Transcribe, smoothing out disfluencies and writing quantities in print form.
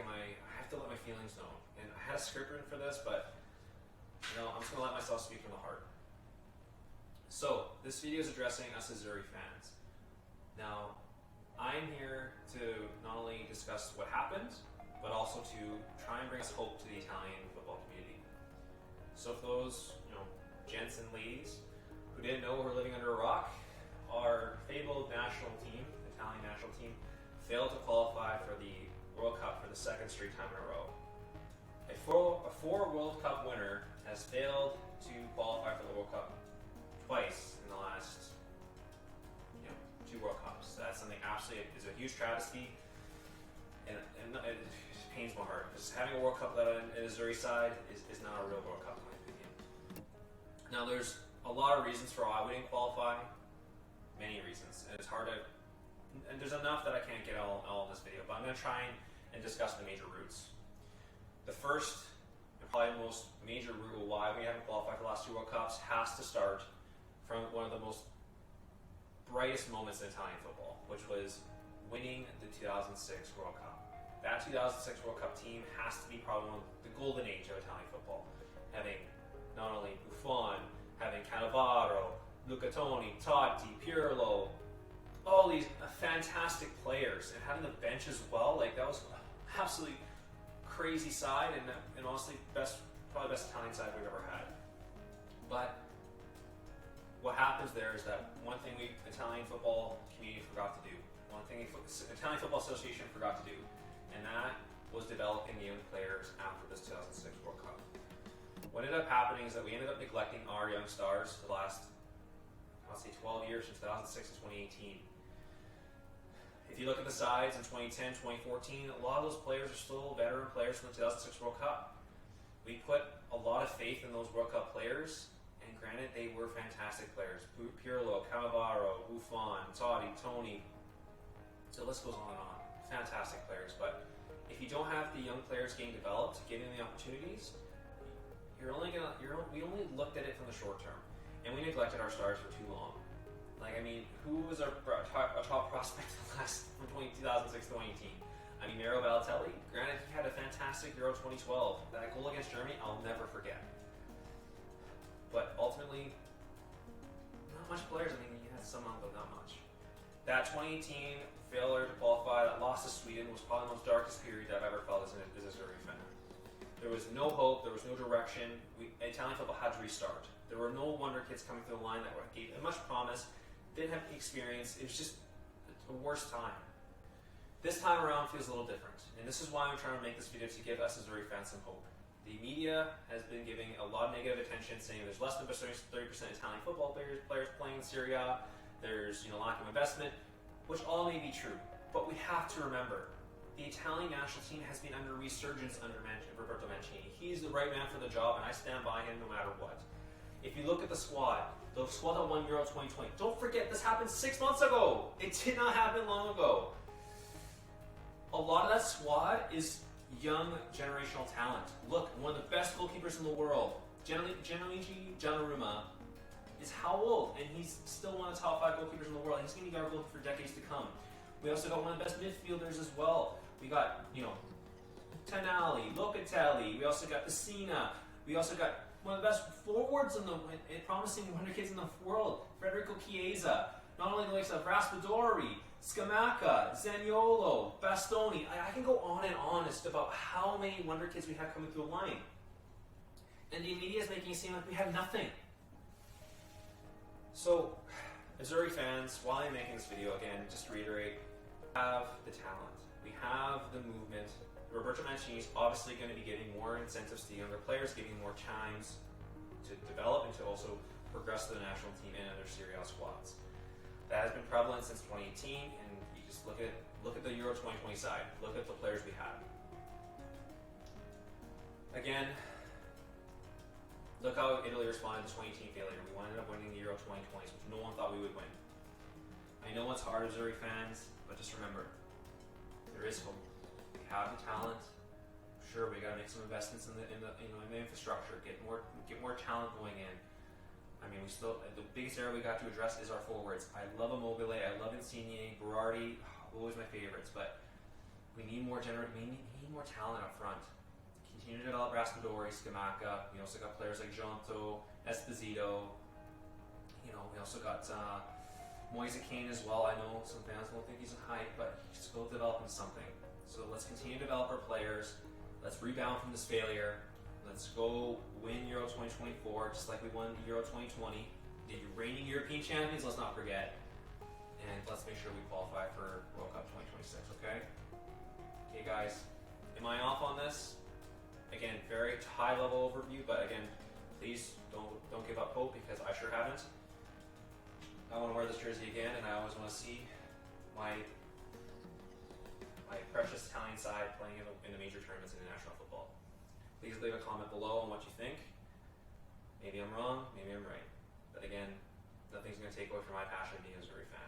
have to let my feelings known. And I had a script written for this, but I'm just gonna let myself speak from the heart. So this video is addressing us Azzurri fans. Now, I'm here to not only discuss what happened, but also to try and bring us hope to the Italian football community. So for those, gents and ladies who didn't know we're living under a rock, our fabled national team, Italian national team, failed to qualify for the World Cup for the second straight time in a row. A four World Cup winner has failed to qualify for the World Cup twice in the last, 2 World Cups. That's something absolutely is a huge travesty, and it pains my heart because having a World Cup without an Azzurri side is not a real World Cup in my opinion. Now, there's a lot of reasons for why we didn't qualify. Many reasons, and it's hard to. And there's enough that I can't get all in this video, but I'm going to try and discuss the major roots. The first, and probably the most major root of why we haven't qualified for the last 2 World Cups has to start from one of the most brightest moments in Italian football, which was winning the 2006 World Cup. That 2006 World Cup team has to be probably one of the golden age of Italian football, having not only Buffon, having Cannavaro, Luca Toni, Totti, Pirlo, all these fantastic players, and having the bench as well. Like, that was absolutely crazy side, and honestly, probably best Italian side we've ever had. But what happens there is that one thing the Italian football community forgot to do, one thing the Italian Football Association forgot to do, and that was developing young players after this 2006 World Cup. What ended up happening is that we ended up neglecting our young stars the last, I'll say 12 years, from 2006 to 2018. If you look at the sides in 2010, 2014, a lot of those players are still veteran players from the 2006 World Cup. We put a lot of faith in those World Cup players, and granted, they were fantastic players. Pirlo, Cannavaro, Buffon, Totti, Toni. So the list goes on and on. Fantastic players, but if you don't have the young players getting developed, getting the opportunities, we only looked at it from the short term, and we neglected our stars for too long. Who was our top prospect from 2006 to 2018? Mario Balotelli. Granted, he had a fantastic Euro 2012. That goal against Germany, I'll never forget. But ultimately, not much players. You had some, but not much. That 2018 failure to qualify, that loss to Sweden, was probably the most darkest period I've ever felt as a Azzurri fan. There was no hope, there was no direction. Italian football had to restart. There were no wonder kids coming through the line that gave much promise, didn't have experience. It was just a worst time. This time around feels a little different, and this is why I'm trying to make this video, to give us Azzurri fans some hope. The media has been giving a lot of negative attention, saying there's less than 30% Italian football players playing in Serie A, there's lack of investment, which all may be true. But we have to remember, the Italian national team has been under resurgence under Roberto Mancini. He's the right man for the job, and I stand by him no matter what. If you look at the squad that won Euro 2020, don't forget this happened 6 months ago. It did not happen long ago. A lot of that squad is young generational talent. Look, one of the best goalkeepers in the world, Gianluigi Donnarumma, is how old? And he's still one of the top 5 goalkeepers in the world. He's going to be our goalkeeper for decades to come. We also got one of the best midfielders as well. We got, Tonali, Locatelli. We also got Pessina. We also got one of the best forwards promising wonder kids in the world, Federico Chiesa. Not only the likes of Raspadori, Scamacca, Zaniolo, Bastoni. I can go on and on just about how many wonder kids we have coming through the line. And the media is making it seem like we have nothing. So, Azzurri fans, while I'm making this video, again, just to reiterate, we have the talent. We have the movement. Roberto Mancini is obviously going to be giving more incentives to younger players, giving more times to develop and to also progress to the national team and other Serie A squads. That has been prevalent since 2018, and you just look at the Euro 2020 side. Look at the players we have. Again, look how Italy responded to 2018 failure. We ended up winning the Euro 2020s, which no one thought we would win. I know it's hard, Azzurri fans, but just remember, there is hope. We have the talent. Sure, we got to make some investments in the infrastructure, get more talent going in. The biggest area we got to address is our forwards. I love Immobile, I love Insigne, Berardi, always my favorites, but We need more talent up front. Continue to develop Raspadori, Scamacca. We also got players like Jonto, Esposito. We also got Moise Kane as well. I know some fans don't think he's a hype, but he's still developing something. So let's continue to develop our players. Let's rebound from this failure. Let's go win Euro 2024, just like we won Euro 2020. The reigning European champions, let's not forget. And let's make sure we qualify for World Cup 2026, okay? Okay, guys. Am I off on this? Again, very high-level overview, but again, please don't give up hope, because I sure haven't. I want to wear this jersey again, and I always want to see my precious Italian side playing in the major tournaments in international football. Please leave a comment below on what you think. Maybe I'm wrong, maybe I'm right. But again, nothing's going to take away from my passion being a Azzurri fan.